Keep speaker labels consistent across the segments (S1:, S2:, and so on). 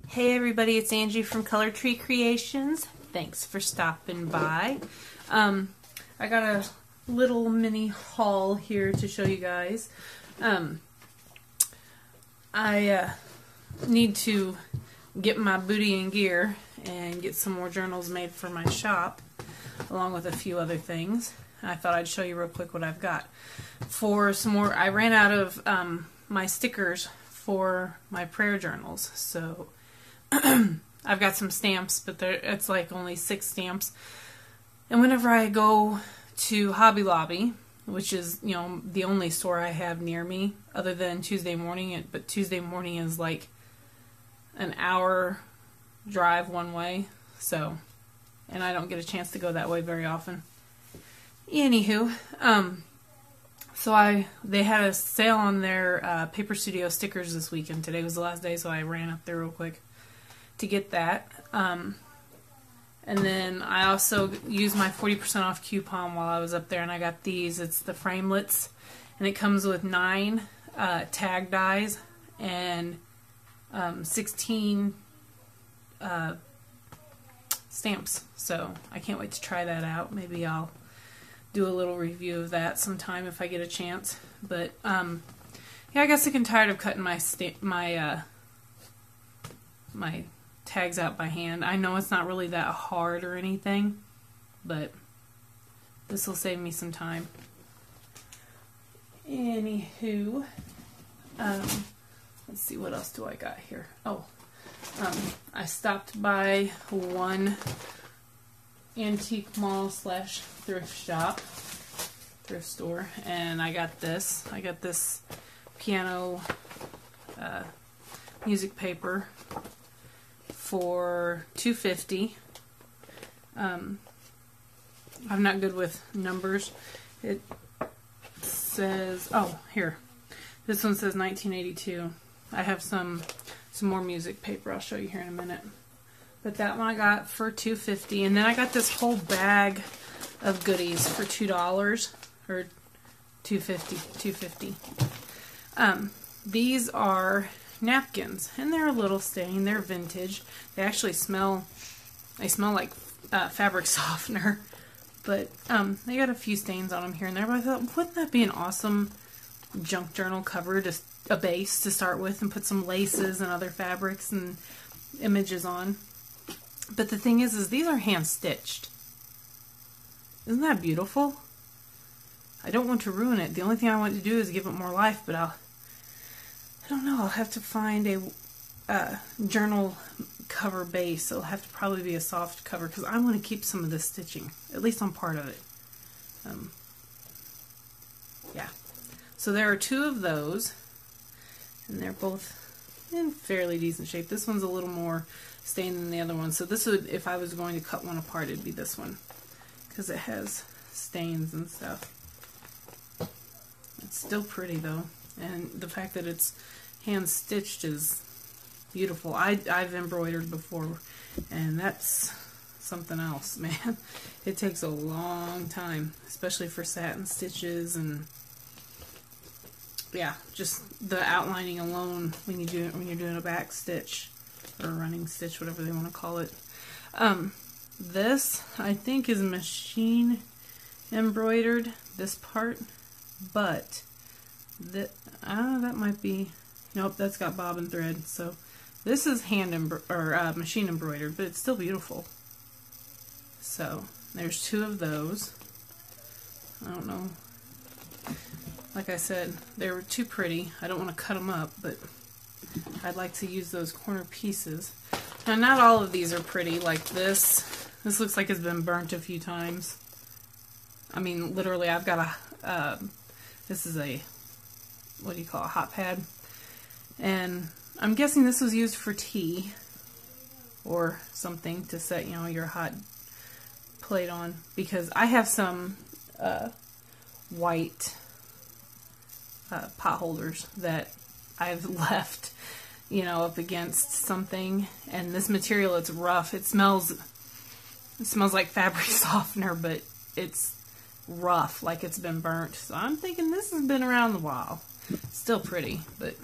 S1: Hey everybody, it's Angie from Color Tree Creations. Thanks for stopping by. I got a little mini haul here to show you guys. I need to get my booty in gear and get some more journals made for my shop, along with a few other things. I thought I'd show you real quick what I've got. For some more, I ran out of my stickers for my prayer journals, so I've got some stamps, but it's like only 6 stamps. And whenever I go to Hobby Lobby, which is, you know, the only store I have near me other than Tuesday morning, but Tuesday morning is like an hour drive one way, so, and I don't get a chance to go that way very often. Anywho, so they had a sale on their Paper Studio stickers this weekend. Today was the last day, so I ran up there real quick to get that. And then I also used my 40% off coupon while I was up there, and I got these. It's the framelits, and it comes with 9 tag dies and 16 stamps. So I can't wait to try that out. Maybe I'll do a little review of that sometime if I get a chance. But yeah, I got sick and tired of cutting my my tags out by hand. I know it's not really that hard or anything, but this will save me some time. Anywho, let's see, what else do I got here? Oh, I stopped by one antique mall / thrift store, and I got this. I got this piano music paper for $2.50. I'm not good with numbers. It says, oh, here. This one says 1982. I have some more music paper I'll show you here in a minute. But that one I got for $2.50. And then I got this whole bag of goodies for $2 or $2.50. These are napkins, and they're a little stained. They're vintage. They actually smell like fabric softener, but they got a few stains on them here and there. But I thought, wouldn't that be an awesome junk journal cover, just a base to start with, and put some laces and other fabrics and images on. But the thing is these are hand stitched. Isn't that beautiful? I don't want to ruin it. The only thing I want to do is give it more life, but I don't know. I'll have to find a journal cover base. It'll have to probably be a soft cover, because I want to keep some of this stitching, at least on part of it. Yeah. So there are 2 of those, and they're both in fairly decent shape. This one's a little more stained than the other one. So this would, if I was going to cut one apart, it'd be this one, because it has stains and stuff. It's still pretty though, and the fact that it's hand stitched is beautiful. I've embroidered before, and that's something else, man. It takes a long time, especially for satin stitches, and yeah, just the outlining alone when you're doing a back stitch or a running stitch, whatever they want to call it. This I think is machine embroidered, this part, but that might be, nope, that's got bobbin thread. So this is machine embroidered, but it's still beautiful. So there's 2 of those. I don't know. Like I said, they were too pretty. I don't want to cut them up, but I'd like to use those corner pieces. Now, not all of these are pretty. Like this. This looks like it's been burnt a few times. I mean, literally, I've got this is a, what do you call it, a hot pad. And I'm guessing this was used for tea or something to set, you know, your hot plate on. Because I have some white pot holders that I've left, you know, up against something. And this material, it's rough. It smells like fabric softener, but it's rough, like it's been burnt. So I'm thinking this has been around a while. Still pretty, but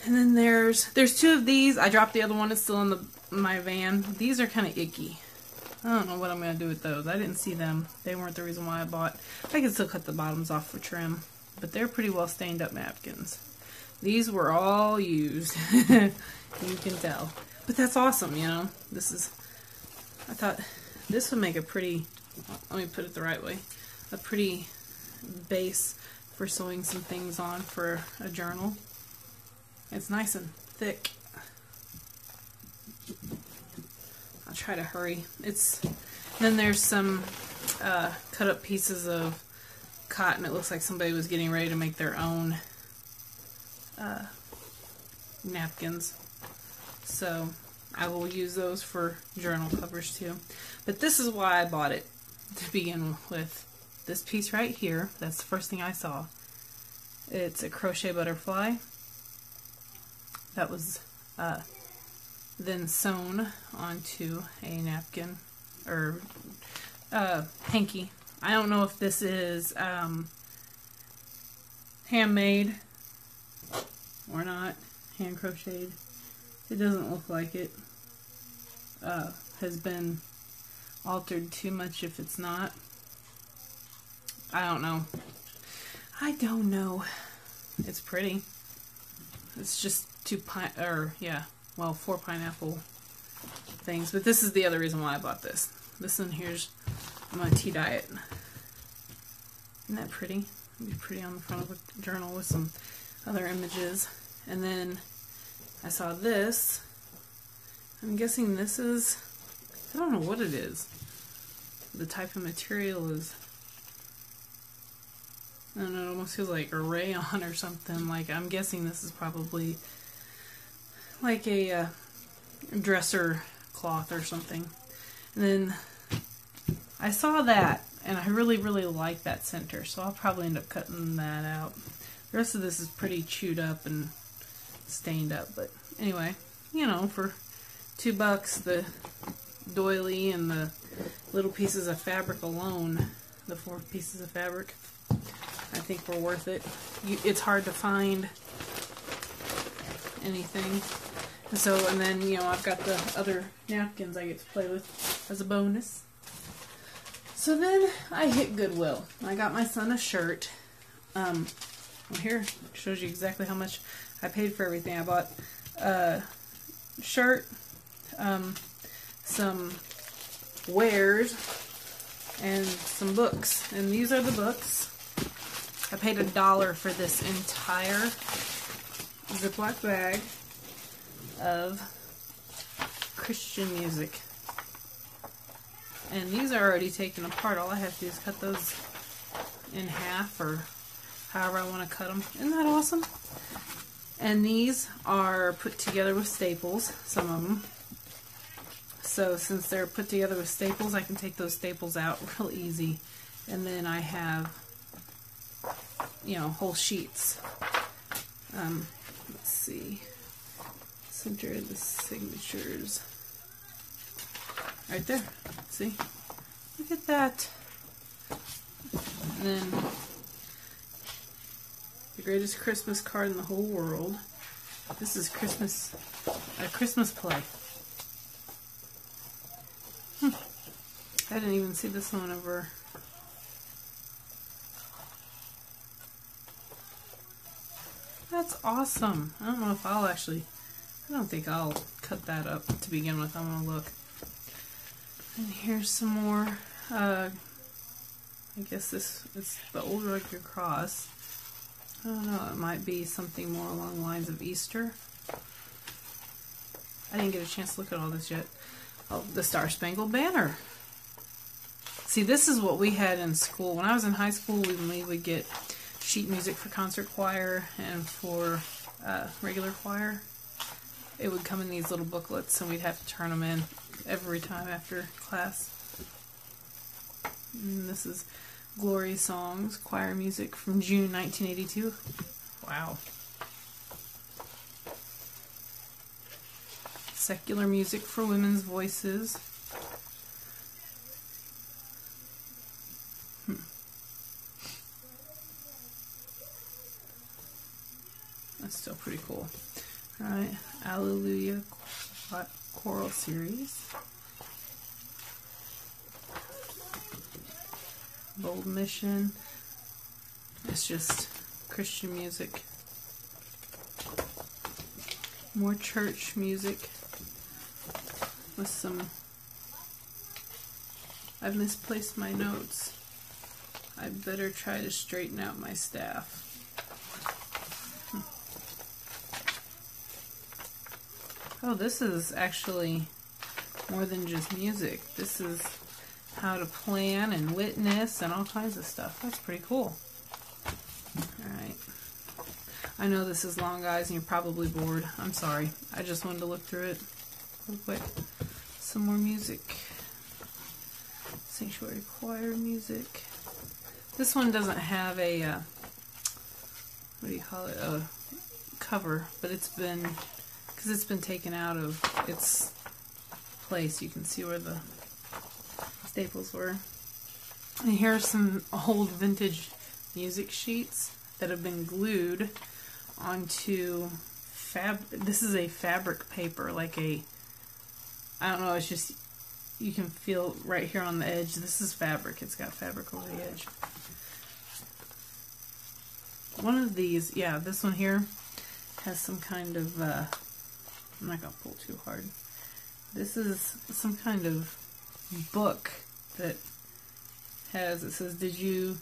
S1: And then there's two of these. I dropped the other one. It's still in my van. These are kind of icky. I don't know what I'm going to do with those. I didn't see them. They weren't the reason why I bought. I can still cut the bottoms off for trim. But they're pretty well stained up napkins. These were all used. You can tell. But that's awesome, you know. This is, I thought this would make a pretty, let me put it the right way, a pretty base for sewing some things on for a journal. It's nice and thick. I'll try to hurry. Then there's some cut up pieces of cotton. It looks like somebody was getting ready to make their own napkins. So I will use those for journal covers too. But this is why I bought it to begin with. This piece right here, that's the first thing I saw. It's a crochet butterfly that was then sewn onto a napkin or hanky. I don't know if this is handmade or not, hand crocheted. It doesn't look like it has been altered too much if it's not. I don't know. I don't know. It's pretty. It's just four pineapple things. But this is the other reason why I bought this. This one here's, I'm on a tea diet. Isn't that pretty? It'd be pretty on the front of a journal with some other images. And then I saw this. I'm guessing this is, I don't know what it is. The type of material is, I don't know, it almost feels like a rayon or something. Like, I'm guessing this is probably like a dresser cloth or something. And then I saw that, and I really, really like that center, so I'll probably end up cutting that out. The rest of this is pretty chewed up and stained up, but anyway, you know, for $2, the doily and the little pieces of fabric alone, the 4 pieces of fabric, I think were worth it. It's hard to find anything. And then, you know, I've got the other napkins I get to play with as a bonus. So then I hit Goodwill. I got my son a shirt. Well, here shows you exactly how much I paid for everything. I bought a shirt, some wares, and some books. And these are the books. I paid $1 for this entire Ziploc bag of Christian music. And these are already taken apart. All I have to do is cut those in half or however I want to cut them. Isn't that awesome? And these are put together with staples, some of them. So since they're put together with staples, I can take those staples out real easy. And then I have, you know, whole sheets. Let's see. Center of the signatures. Right there. See? Look at that. And then the greatest Christmas card in the whole world. This is a Christmas play. I didn't even see this one over. That's awesome. I don't know if I'll actually, I don't think I'll cut that up to begin with. I'm gonna look. And here's some more, I guess this is the Old Rugged Cross. I don't know, it might be something more along the lines of Easter. I didn't get a chance to look at all this yet. Oh, the Star Spangled Banner. See, this is what we had in school. When I was in high school, we would get sheet music for concert choir and for regular choir. It would come in these little booklets, and we'd have to turn them in every time after class. And this is Glory Songs, choir music from June 1982. Wow. Secular music for women's voices. That's still pretty cool. choral series. Bold Mission. It's just Christian music. More church music with some... I've misplaced my notes. I better try to straighten out my staff. Oh, this is actually more than just music. This is how to plan and witness and all kinds of stuff. That's pretty cool. Alright. I know this is long, guys, and you're probably bored. I'm sorry. I just wanted to look through it real quick. Some more music. Sanctuary choir music. This one doesn't have a, what do you call it, a cover, but it's been, because it's been taken out of its place. You can see where the staples were. And here are some old vintage music sheets that have been glued onto this is a fabric paper, like a, I don't know, it's just, you can feel right here on the edge, this is fabric. It's got fabric over the edge. One of these, yeah, this one here has some kind of, I'm not going to pull too hard. This is some kind of book that has, it says, did you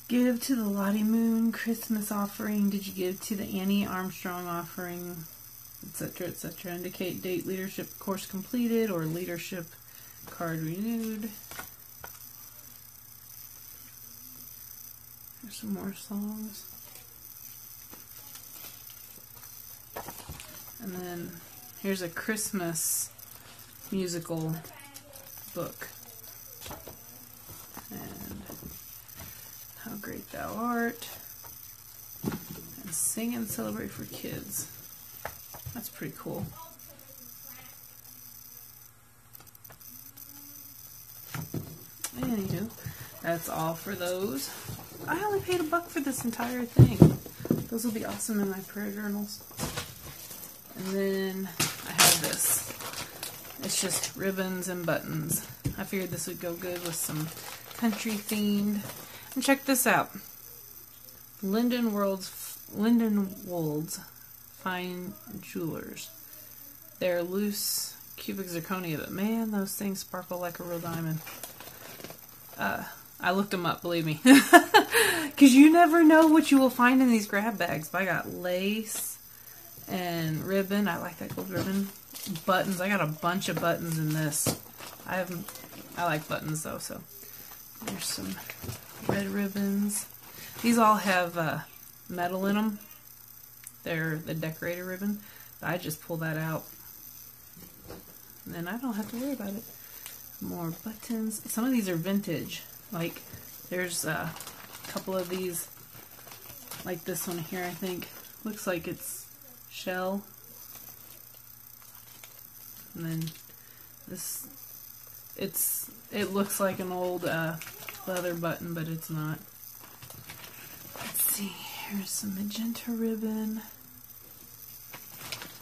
S1: give to the Lottie Moon Christmas offering? Did you give to the Annie Armstrong offering? Etc., etc. Indicate date, leadership course completed, or leadership card renewed. There's some more songs. And then here's a Christmas musical book. And How Great Thou Art. And Sing and Celebrate for Kids. That's pretty cool. Anywho, that's all for those. I only paid $1 for this entire thing. Those will be awesome in my prayer journals. And then I have this. It's just ribbons and buttons. I figured this would go good with some country themed. And check this out. Lyndon Wold's Fine Jewelers. They're loose cubic zirconia, but man, those things sparkle like a real diamond. I looked them up, believe me. Because you never know what you will find in these grab bags. But I got lace and ribbon. I like that gold ribbon. Buttons. I got a bunch of buttons in this. I like buttons though, so there's some red ribbons. These all have metal in them. They're the decorator ribbon. I just pull that out. And then I don't have to worry about it. More buttons. Some of these are vintage. Like, there's a couple of these. Like this one here, I think. Looks like it's shell. And then this, it looks like an old leather button, but it's not. Let's see, here's some magenta ribbon.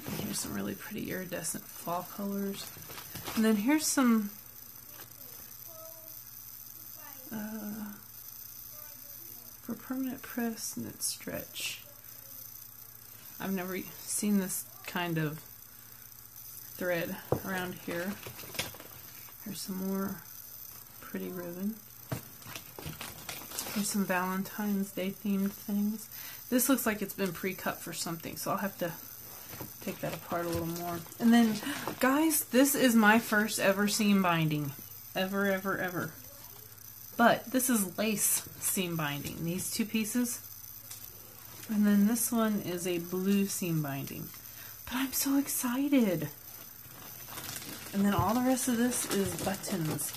S1: And here's some really pretty iridescent fall colors. And then here's some for permanent press knit stretch. I've never seen this kind of thread around here. Here's some more pretty ribbon. Here's some Valentine's Day themed things. This looks like it's been pre-cut for something, so I'll have to take that apart a little more. And then, guys, this is my first ever seam binding. Ever. But this is lace seam binding. These two pieces. And then this one is a blue seam binding. But I'm so excited. And then all the rest of this is buttons.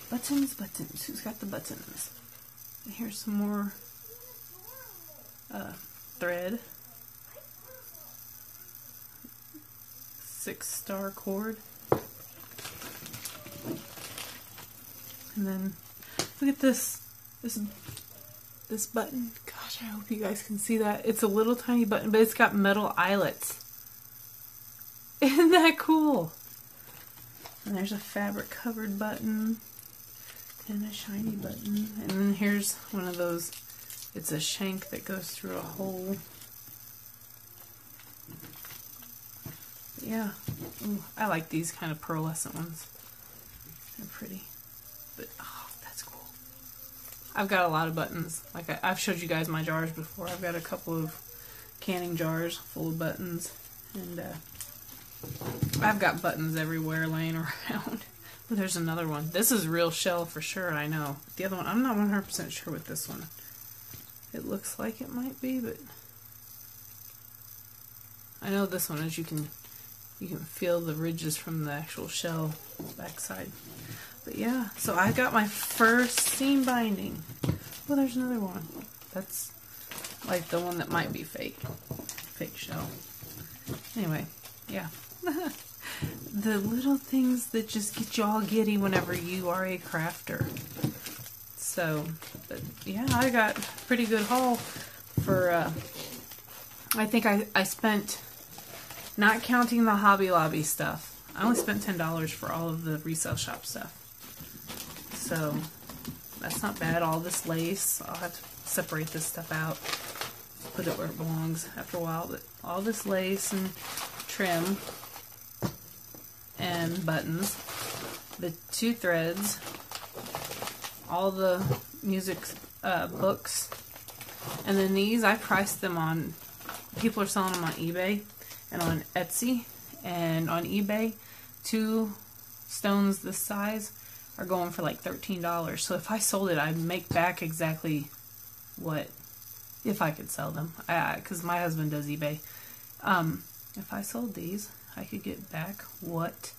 S1: Buttons. Who's got the buttons? And here's some more thread. 6-star cord. And then look at this button. Gosh, I hope you guys can see that. It's a little tiny button, but it's got metal eyelets. Isn't that cool? And there's a fabric covered button and a shiny button. And then here's one of those, it's a shank that goes through a hole. Yeah, ooh, I like these kind of pearlescent ones. They're pretty. But, oh, that's cool. I've got a lot of buttons. Like I've showed you guys my jars before. I've got a couple of canning jars full of buttons. And I've got buttons everywhere laying around. Oh, there's another one. This is real shell for sure, I know. The other one, I'm not 100% sure with this one. It looks like it might be, but I know this one is you can feel the ridges from the actual shell backside. But yeah, so I got my first seam binding. Well, there's another one. That's like the one that might be fake. Fake shell. Anyway, yeah. The little things that just get you all giddy whenever you are a crafter. So, but yeah, I got a pretty good haul for, I think I spent, not counting the Hobby Lobby stuff, I only spent $10 for all of the resale shop stuff. So, that's not bad. All this lace, I'll have to separate this stuff out, put it where it belongs after a while, but all this lace and trim and buttons, the 2 threads, all the music books, and then these I priced them on, people are selling them on eBay and on Etsy, and on eBay 2 stones this size are going for like $13. So if I sold it, I'd make back exactly what, if I could sell them, because my husband does eBay. If I sold these, I could get back what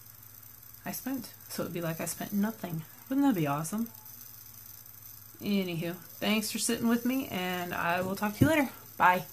S1: I spent. So it'd be like I spent nothing. Wouldn't that be awesome? Anywho, thanks for sitting with me, and I will talk to you later. Bye.